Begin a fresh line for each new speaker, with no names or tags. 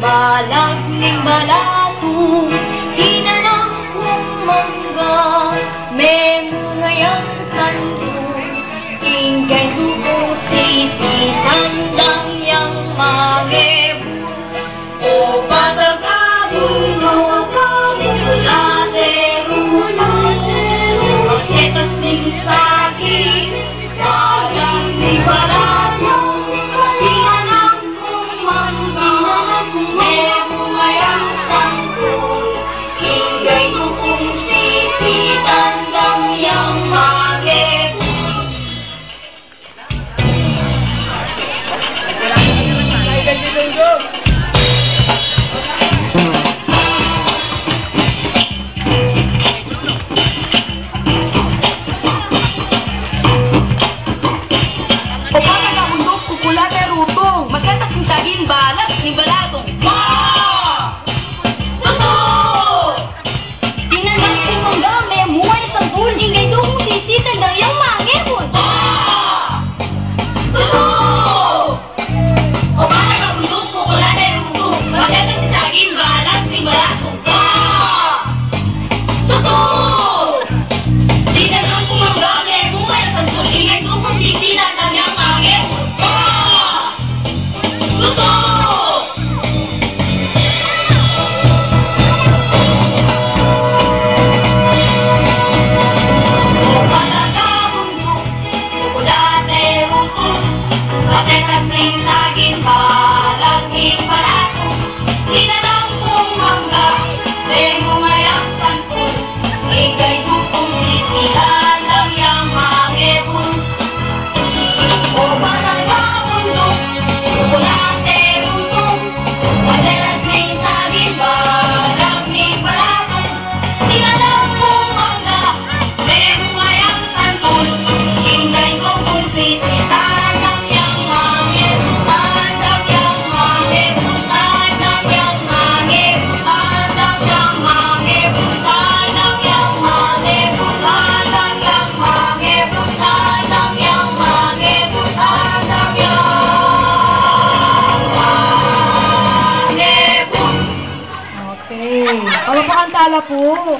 balag ning balato, hinalang kong mangga, memo ngayon santo, ingay tukong sisi, tandang yang magebu, o patagabundo, kabulate rulo, kasetas ning sagi, sayang ni balato, hinalang kong mangga, memo ngayon santo, ingay tukong sisi, tandang yang magebu.
O patagabundok, kukulate rutong, masetas ning saging, balag ning balatong.
Totoo! Tinalang kong mangga, may muway sa dul, ingay tukong sisi, tandang yang magebon. Totoo! O patagabundok, kukulate rutong, masetas ning saging, balag ning balatong. Totoo! Tinalang kong mangga, may muway sa dul, ingay tukong sisi, tandang yang magebon. Totoo! Patagabundok, kukulate rutong, masetas ning saging, balag ning balatong, hinalang kong mangga, memo ngayang santol, ingay tukong sisi, tandang yang magebon. O patagabundok, kukulate rutong, masetas ning saging, balag ning balatong, hinalang kong mangga, memo ngayang santol, ingay tukong sisi, tandang yang magebon, tandang yang magebon, tandang yang magebon, tandang yang magebon, tandang yang magebon, tandang yang magebon, tandang yang magebon, tandang yang magebon.
Okay. Palakpakan tala po.